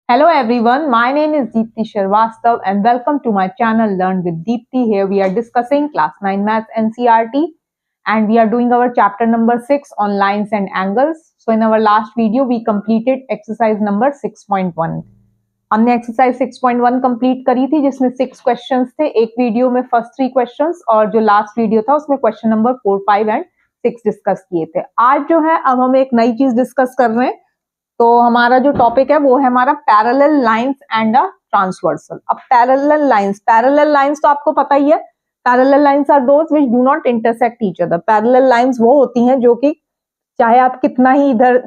Hello everyone, my name is Deepti Sharvastav and welcome to my channel Learn with Deepti. Here we are discussing class 9 maths NCERT and we are doing our chapter number 6 on lines and angles. So in our last video we completed exercise number 6.1. हमने exercise 6.1 complete करी थी जिसमें 6 questions थे. एक video में first 3 questions और जो last video था उसमें क्वेश्चन नंबर 4, 5 एंड 6 डिस्कस किए थे. आज जो है अब हम एक नई चीज डिस्कस कर रहे हैं. तो हमारा जो टॉपिक है वो है हमारा parallel lines and a transversal. अब पैरेलल लाइंस तो आपको पता ही है. Parallel lines are those which do not intersect each other. Parallel lines वो होती हैं जो कि चाहे आप कितना ही इधर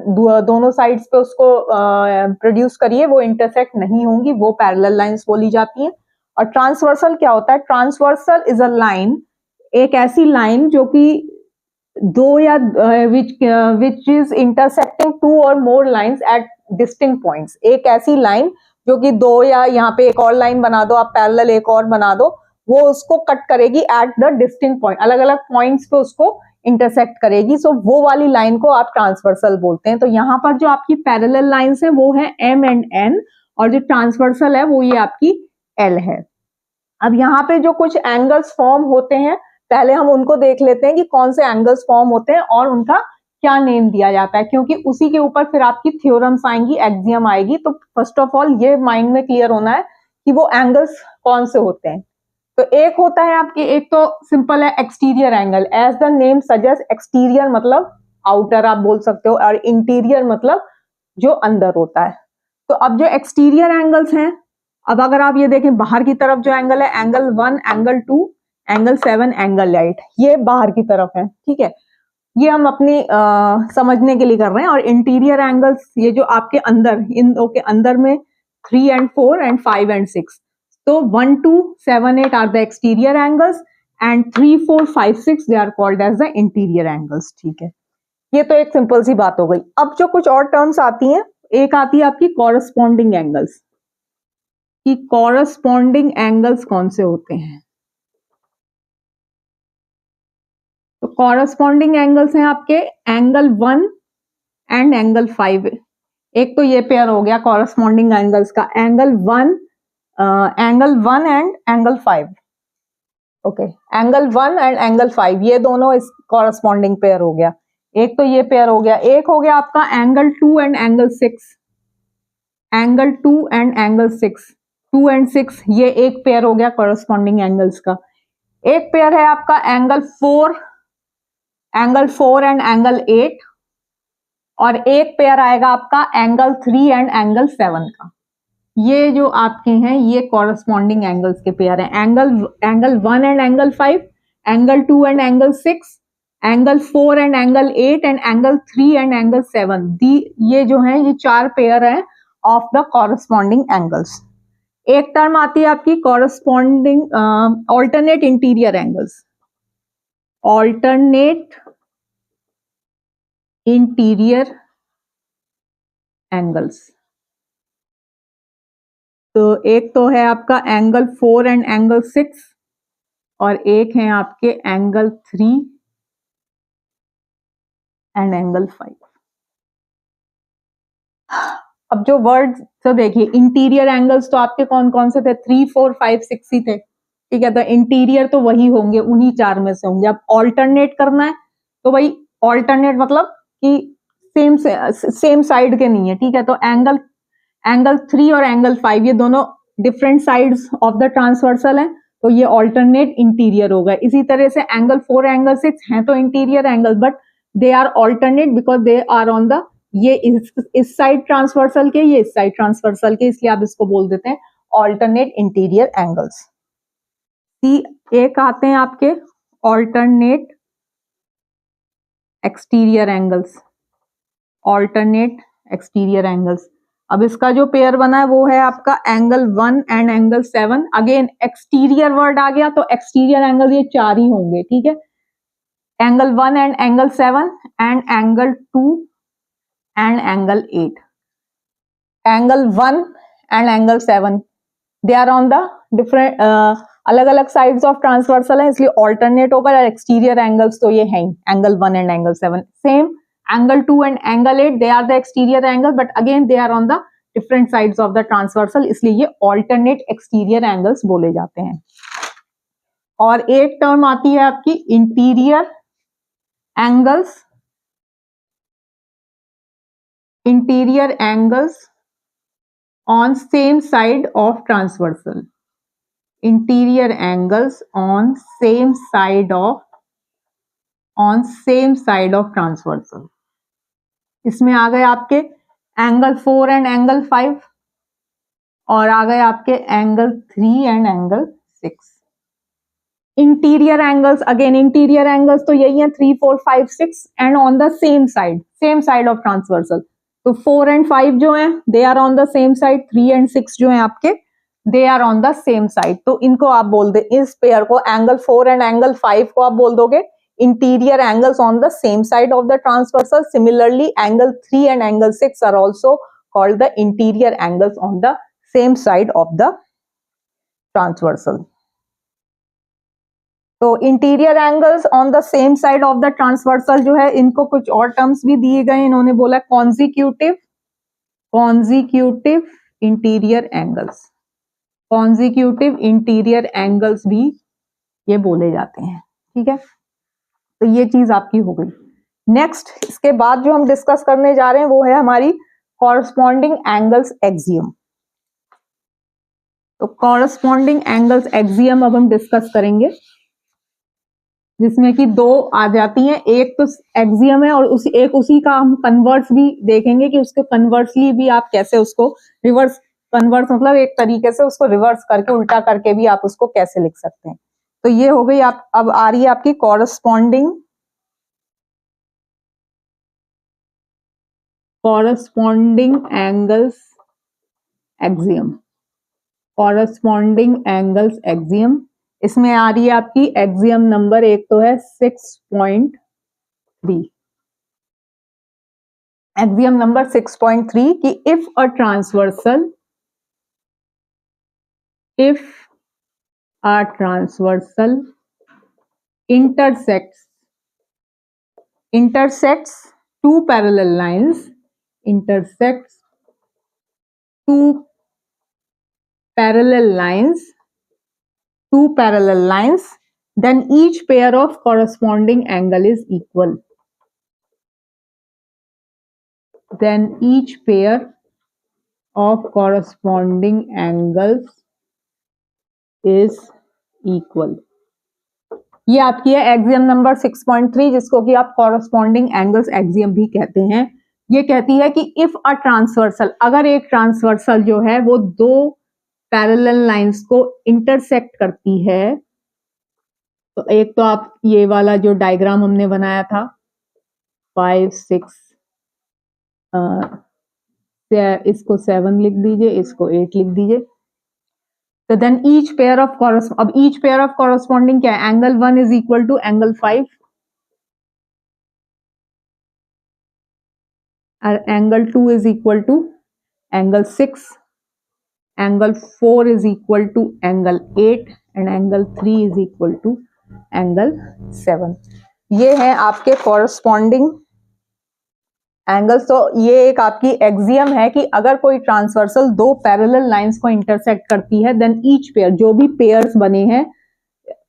दोनों साइड्स पे उसको प्रोड्यूस करिए वो इंटरसेक्ट नहीं होंगी, वो पैरेलल लाइंस बोली जाती हैं. और ट्रांसवर्सल क्या होता है? ट्रांसवर्सल इज अ लाइन, एक ऐसी लाइन जो कि दो या विच इज इंटरसेक्टिंग टू और मोर लाइंस एट डिस्टिंक्ट पॉइंट्स. एक ऐसी लाइन जो कि दो या यहाँ पे एक और लाइन बना दो, आप पैरेलल एक और बना दो, वो उसको कट करेगी एट द डिस्टिंक्ट पॉइंट, अलग अलग पॉइंट्स पे उसको इंटरसेक्ट करेगी. सो वो वाली लाइन को आप ट्रांसवर्सल बोलते हैं. तो यहाँ पर जो आपकी पैरेलल लाइंस है वो है M एंड N और जो ट्रांसवर्सल है वो ये आपकी L है. अब यहाँ पे जो कुछ एंगल्स फॉर्म होते हैं पहले हम उनको देख लेते हैं कि कौन से एंगल्स फॉर्म होते हैं और उनका क्या नेम दिया जाता है, क्योंकि उसी के ऊपर फिर आपकी थ्योरम्स आएंगी, एक्सियम आएगी. तो फर्स्ट ऑफ ऑल ये माइंड में क्लियर होना है कि वो एंगल्स कौन से होते हैं. तो एक होता है आपके, एक तो सिंपल है exterior angle. As the name suggest, exterior मतलब आउटर आप बोल सकते हो और इंटीरियर मतलब जो अंदर होता है. तो अब जो एक्सटीरियर एंगल्स हैं, अब अगर आप ये देखें बाहर की तरफ जो एंगल है, एंगल 1, एंगल 2, एंगल 7, एंगल 8, ये बाहर की तरफ है. ठीक है, ये हम अपनी समझने के लिए कर रहे हैं. और इंटीरियर एंगल्स ये जो आपके अंदर, इन दो के अंदर में 3 and 4 and 5 and 6. तो 1, 2, 7, 8 are the exterior angles and 3, 4, 5, 6 they are called as the interior angles. ठीक है, ये तो एक सिंपल सी बात हो गई. अब जो कुछ और टर्म्स आती हैं, एक आती है आपकी कॉरस्पॉन्डिंग एंगल्स. कि कॉरस्पॉन्डिंग एंगल्स कौन से होते हैं? तो कॉरस्पॉन्डिंग एंगल्स हैं आपके एंगल 1 एंड एंगल 5. एक तो ये पेयर हो गया कॉरस्पॉन्डिंग एंगल्स का, angle 1 and angle 5. Okay, angle 1 and angle 5 ये दोनों इस कॉरस्पॉन्डिंग पेयर हो गया. एक तो ये पेयर हो गया. एक हो गया आपका angle 2 and angle 6. Angle 2 and angle 6, 2 and 6 ये एक पेयर हो गया कॉरस्पॉन्डिंग एंगल्स का. एक पेयर है आपका एंगल 4 एंड एंगल 8 और एक पेयर आएगा आपका एंगल 3 एंड एंगल 7 का. ये जो आपके हैं ये कॉरस्पॉन्डिंग एंगल्स के पेयर हैं. Angle 1 and angle 5, angle 2 and angle 6, angle 4 and angle 8 and angle 3 and angle 7. ये जो है ये 4 पेयर हैं ऑफ द कॉरस्पॉन्डिंग एंगल्स. एक टर्म आती है आपकी corresponding alternate interior angles. Alternate interior angles. तो एक तो है आपका एंगल 4 एंड एंगल 6 और एक है आपके एंगल 3 एंड एंगल 5. अब जो वर्ड तो देखिए, इंटीरियर एंगल्स तो आपके कौन कौन से थे? 3, 4, 5, 6 ही थे. ठीक है, तो इंटीरियर तो वही होंगे, उन्हीं 4 में से होंगे. अब ऑल्टरनेट करना है तो भाई ऑल्टरनेट मतलब कि सेम साइड के नहीं है. ठीक है, तो एंगल 3 और एंगल 5 ये दोनों different sides of the transversal है, तो ये ऑल्टरनेट इंटीरियर होगा. इसी तरह से एंगल 4 एंगल 6 हैं तो interior angle, but they are alternate because they are on the, ये इस साइड ट्रांसवर्सल के, ये इस साइड ट्रांसवर्सल के, इसलिए आप इसको बोल देते हैं ऑल्टरनेट इंटीरियर एंगल्स. एक आते हैं आपके alternate exterior angles. Alternate exterior angles. अब इसका जो पेयर बना है वो है आपका angle 1 and angle 7. Again exterior word आ गया तो एक्सटीरियर एंगल ये 4 ही होंगे. ठीक है, angle 1 and angle 7 and angle 2 and angle 8. Angle 1 and angle 7 they are on the different, अलग अलग साइड्स ऑफ ट्रांसवर्सल है, इसलिए ऑल्टरनेट होगा. एक्सटीरियर एंगल्स तो ये हैं angle 1 and angle 7. Same angle 2 and angle 8 they are the exterior angle, but again they are on the different sides of the transversal, इसलिए ये ऑल्टरनेट एक्सटीरियर एंगल्स बोले जाते हैं। और एक टर्म आती है आपकी interior angles, interior angles on same side of transversal, interior angles on same side of transversal. इसमें आ गए आपके एंगल 4 एंड एंगल 5 और आ गए आपके angle 3 and angle 6। Interior angles, again interior angles तो यही है 3, 4, 5, 6 and on the same side of transversal. तो 4 एंड 5 जो हैं they are on the same side, 3 and 6 जो हैं आपके they are on the same side. तो इनको आप बोल दे, इस पेयर को एंगल 4 एंड एंगल 5 को आप बोल दोगे interior angles on the same side of the transversal. Similarly, angle 3 and angle 6 are also called the interior angles on the same side of the transversal. तो interior angles on the same side of the transversal जो है, इनको कुछ और terms भी दिए गए। इन्होंने बोला consecutive interior angles, consecutive interior angles भी ये बोले जाते हैं। ठीक है, तो ये चीज आपकी हो गई। नेक्स्ट, इसके बाद जो हम डिस्कस करने जा रहे हैं वो है हमारी कॉरस्पॉन्डिंग एंगल्स एक्सियम। तो कॉरस्पॉन्डिंग एंगल्स एक्सियम अब हम डिस्कस करेंगे, जिसमें कि दो आ जाती हैं। एक तो एक्सियम है और उसी का हम कन्वर्स भी देखेंगे कि उसको कन्वर्सली भी आप कैसे उसको रिवर्स, कन्वर्स मतलब एक तरीके से उसको रिवर्स करके उल्टा करके भी आप उसको कैसे लिख सकते हैं। तो ये हो गई। आप अब आ रही है आपकी corresponding angles axiom, corresponding angles axiom. इसमें आ रही है आपकी एक्सियम नंबर, एक तो है 6.3, एक्सियम नंबर 6.3 कि if a transversal intersects two parallel lines, then each pair of corresponding angle is equal. Then each pair of corresponding angles is equal. ये आपकी है एक्सियम नंबर 6.3, जिसको कि आप कॉरस्पॉन्डिंग एंगल्स एक्सियम भी कहते हैं। ये कहती है कि इफ अ ट्रांसवर्सल, अगर एक ट्रांसवर्सल जो है वो दो पैरेलल लाइंस को इंटरसेक्ट करती है, तो एक तो आप ये वाला जो डायग्राम हमने बनाया था 5, 6, इसको 7 लिख दीजिए, इसको 8 लिख दीजिए। तो then each pair of corresponding क्या है, angle 1 is equal to angle 5 और angle 2 is equal to angle 6, angle 4 is equal to angle 8 and angle 3 is equal to angle 7। ये है आपके कॉरस्पॉन्डिंग एंगल्स। तो ये एक आपकी एक्सियम है कि अगर कोई ट्रांसवर्सल दो पैरेलल लाइंस को इंटरसेक्ट करती है, देन ईच पेयर, जो भी पेयर्स बने हैं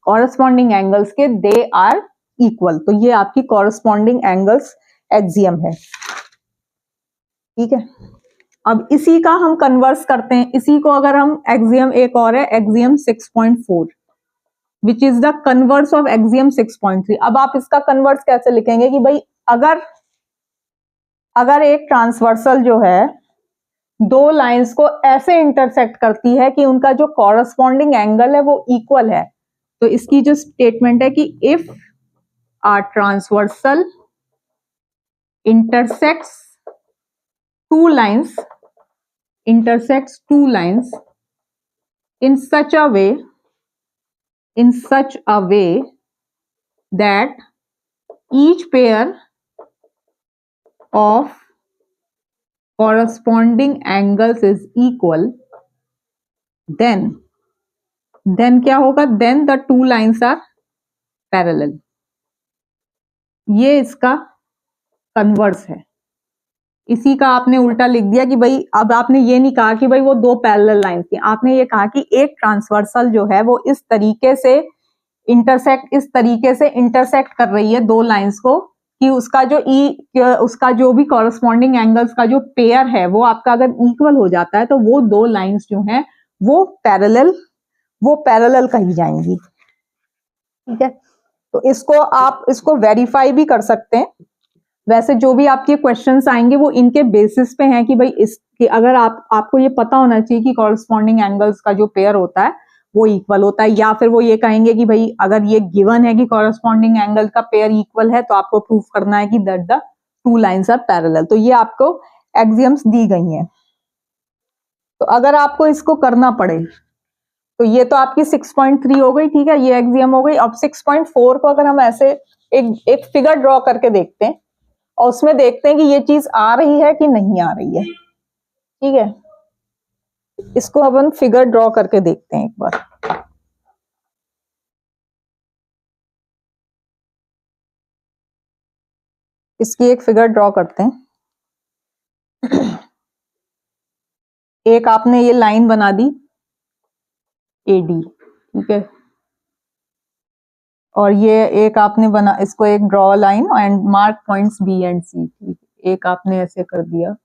कॉरस्पॉन्डिंग एंगल्स के, दे आर इक्वल। तो ये आपकी कॉरस्पॉन्डिंग एंगल्स एक्सियम है। ठीक है, अब इसी का हम कन्वर्स करते हैं। इसी को अगर हम एक्सियम, एक और है axiom 6.4 which is the converse of axiom 6.3। अब आप इसका कन्वर्स कैसे लिखेंगे कि भाई अगर एक ट्रांसवर्सल जो है दो लाइंस को ऐसे इंटरसेक्ट करती है कि उनका जो कॉरस्पॉन्डिंग एंगल है वो इक्वल है, तो इसकी जो स्टेटमेंट है कि if a transversal intersects two lines in such a way that each pair of corresponding angles is equal, then क्या होगा, then the two lines are parallel। ये इसका कन्वर्स है। इसी का आपने उल्टा लिख दिया कि भाई, अब आपने ये नहीं कहा कि भाई वो दो पैरेलल लाइंस थी, आपने ये कहा कि एक ट्रांसवर्सल जो है वो इस तरीके से इंटरसेक्ट कर रही है दो लाइंस को, कि उसका जो भी कॉरस्पॉन्डिंग एंगल्स का जो पेयर है वो आपका अगर इक्वल हो जाता है तो वो दो लाइंस जो हैं वो पैरेलल कही जाएंगी। ठीक है, तो इसको वेरीफाई भी कर सकते हैं। वैसे जो भी आपके क्वेश्चंस आएंगे वो इनके बेसिस पे हैं कि भाई इसके अगर आपको ये पता होना चाहिए कि कॉरस्पॉन्डिंग एंगल्स का जो पेयर होता है वो इक्वल होता है, या फिर वो ये कहेंगे कि भाई अगर ये गिवन है कि कॉरस्पॉन्डिंग एंगल का पेयर इक्वल है तो आपको प्रूफ करना है कि that the two lines are parallel. तो ये आपको एक्सियम्स दी गई हैं। तो अगर आपको इसको करना पड़े तो ये तो आपकी 6.3 हो गई, ठीक है, ये एक्सियम हो गई। अब 6.4 को अगर हम ऐसे एक फिगर ड्रॉ करके देखते हैं और उसमें देखते हैं कि ये चीज आ रही है कि नहीं आ रही है। ठीक है, इसको अपन फिगर ड्रॉ करके देखते हैं एक बार। इसकी एक फिगर ड्रॉ करते हैं। एक आपने ये लाइन बना दी AD, ठीक है, और ये एक आपने बना, इसको एक draw line and mark points B and C। ठीक है, एक आपने ऐसे कर दिया,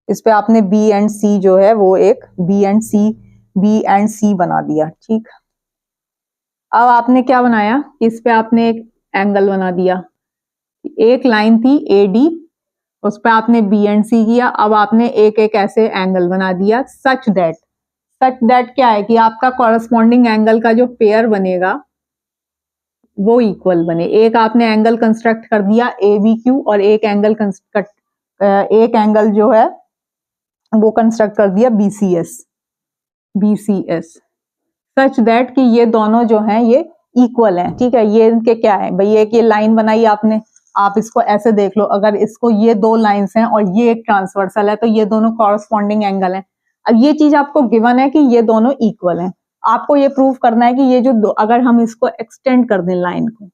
इस पे आपने B एंड C जो है वो एक B एंड C बना दिया। ठीक, अब आपने क्या बनाया, इस पे आपने एक एंगल बना दिया। एक लाइन थी AD, उस पे आपने B एंड C किया। अब आपने एक एक ऐसे एंगल बना दिया सच दैट क्या है कि आपका कॉरस्पॉन्डिंग एंगल का जो पेयर बनेगा वो इक्वल बने। एक आपने एंगल कंस्ट्रक्ट कर दिया ABQ और एक एंगल जो है वो कंस्ट्रक्ट कर दिया BCS सच दैट कि ये दोनों जो हैं ये इक्वल हैं। ठीक है, ये इनके क्या है भाई, एक ये लाइन बनाई आपने, आप इसको ऐसे देख लो, अगर इसको ये दो लाइंस हैं और ये एक ट्रांसवर्सल है तो ये दोनों कॉरस्पॉन्डिंग एंगल हैं। अब ये चीज आपको गिवन है कि ये दोनों इक्वल हैं, आपको ये प्रूव करना है कि ये जो अगर हम इसको एक्सटेंड कर दें, लाइन को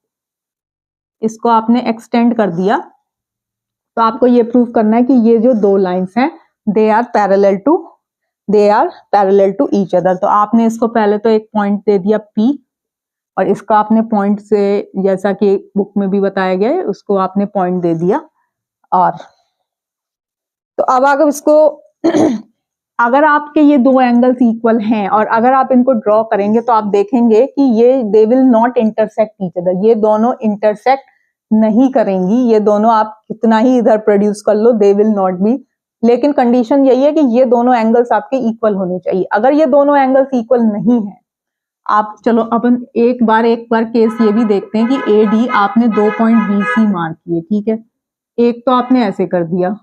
इसको आपने एक्सटेंड कर दिया तो आपको ये प्रूव करना है कि ये जो दो लाइंस हैं they are parallel to each other. तो आपने इसको पहले तो एक पॉइंट दे दिया P और इसका आपने पॉइंट से, जैसा कि बुक में भी बताया गया है, उसको आपने पॉइंट दे दिया R। तो अब अगर इसको अगर आपके ये दो एंगल्स इक्वल हैं और अगर आप इनको ड्रॉ करेंगे तो आप देखेंगे कि ये दे will not intersect each other, ये दोनों इंटरसेक्ट नहीं करेंगी। ये दोनों आप कितना ही इधर प्रोड्यूस कर लो, दे विल नॉट बी। लेकिन कंडीशन यही है कि ये दोनों एंगल्स आपके इक्वल होने चाहिए। अगर ये दोनों एंगल्स इक्वल नहीं है, आप चलो अपन एक बार केस ये भी देखते हैं कि AD आपने 2 पॉइंट BC मार्क किए, ठीक है, एक तो आपने ऐसे कर दिया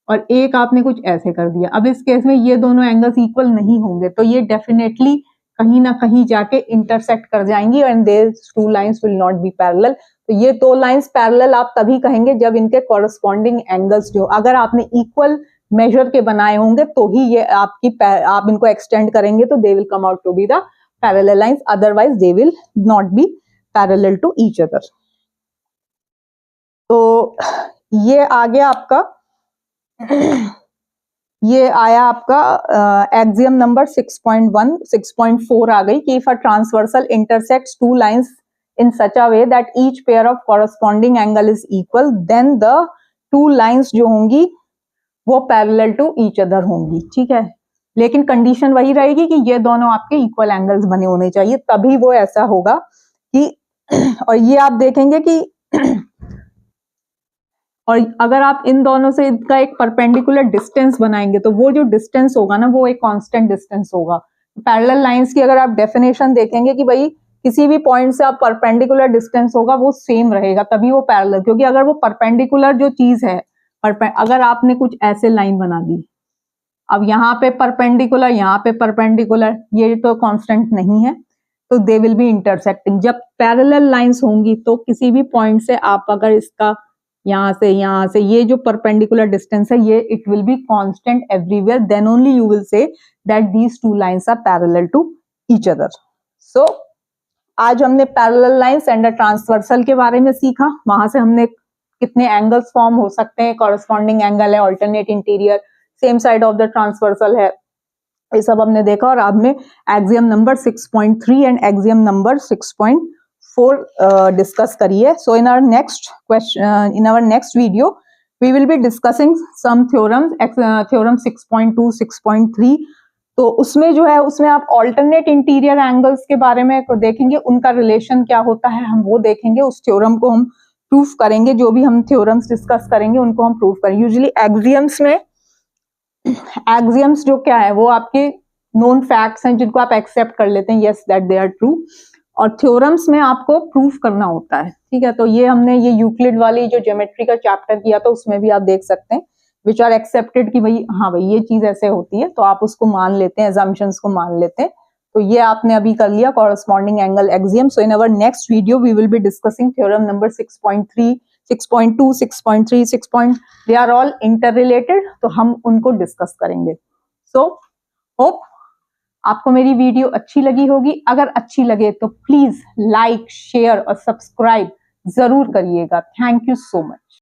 और एक आपने कुछ ऐसे कर दिया। अब इस केस में ये दोनों एंगल्स इक्वल नहीं होंगे तो ये डेफिनेटली कहीं ना कहीं जाके इंटरसेक्ट कर जाएंगी and there two lines will not be parallel. तो ये दो लाइंस पैरेलल आप तभी कहेंगे जब इनके कॉरस्पॉन्डिंग एंगल्स जो अगर आपने इक्वल मेजर के बनाए होंगे तो ही ये आप इनको एक्सटेंड करेंगे तो they will come out to be the parallel lines, otherwise they will not be parallel to each other. तो ये आ गया आपका ये आया आपका एक्सियम नंबर 6.1 6.4 आ गई कि if a transversal intersects two lines in such a way that each pair of corresponding angle is equal, then the two lines जो होंगी वो parallel to each other होंगी। ठीक है, लेकिन कंडीशन वही रहेगी कि ये दोनों आपके इक्वल एंगल्स बने होने चाहिए, तभी वो ऐसा होगा कि और ये आप देखेंगे कि और अगर आप इन दोनों से इनका एक परपेंडिकुलर डिस्टेंस बनाएंगे तो वो जो डिस्टेंस होगा ना वो एक कांस्टेंट डिस्टेंस होगा। पैरेलल लाइंस की अगर आप डेफिनेशन देखेंगे कि भाई किसी भी पॉइंट से आप परपेंडिकुलर डिस्टेंस होगा वो सेम रहेगा तभी वो पैरेलल, क्योंकि अगर वो परपेंडिकुलर जो चीज है, अगर आपने कुछ ऐसे लाइन बना दी, अब यहाँ पे परपेंडिकुलर यहाँ पे परपेंडिकुलर, ये तो कांस्टेंट नहीं है, तो दे विल बी इंटरसेक्टिंग। जब पैरेलल लाइंस होंगी तो किसी भी पॉइंट से आप अगर इसका यहाँ से ये जो परपेंडिकुलर डिस्टेंस है ये it will be constant everywhere, then only you will say that these two lines are parallel to each other. So आज हमने पैरेलल लाइंस एंड ट्रांसवर्सल के बारे में सीखा, वहां से हमने कितने एंगल्स फॉर्म हो सकते हैं, कॉरस्पॉन्डिंग एंगल है, alternate interior, same side of the transversal है, ये सब हमने देखा। और आपने axiom number 6.3 and axiom number 6.4 discuss करी है। So in our next question, in our next video we will be discussing some theorems, theorem 6.2, 6.3। तो उसमें जो है, उसमें आप ऑल्टरनेट इंटीरियर एंगल्स के बारे में देखेंगे, उनका रिलेशन क्या होता है हम वो देखेंगे, उस थ्योरम को हम प्रूफ करेंगे। जो भी हम थ्योरम्स डिस्कस करेंगे उनको हम प्रूफ करेंगे। यूजुअली एक्सियम्स में, एक्सियम्स जो क्या है वो आपके नोन फैक्ट्स हैं जिनको आप एक्सेप्ट कर लेते हैं, yes that they are true. और थ्योरम्स में आपको प्रूफ करना होता है, ठीक है। तो ये हमने ये यूक्लिड वाली जो ज्योमेट्री का चैप्टर किया था उसमें भी आप देख सकते हैं, विच आर एक्सेप्टेड कि भाई हाँ भाई ये चीज ऐसे होती है, तो आप उसको मान लेते हैं, assumptions को मान लेते हैं। तो ये आपने अभी कर लिया corresponding angle axiom. So in our next video we will be discussing theorem number 6.3, 6.2, 6.3, 6. They are all interrelated, तो हम उनको डिस्कस करेंगे। सो होप आपको मेरी वीडियो अच्छी लगी होगी। अगर अच्छी लगे तो प्लीज लाइक, शेयर और सब्सक्राइब जरूर करिएगा। Thank you so much.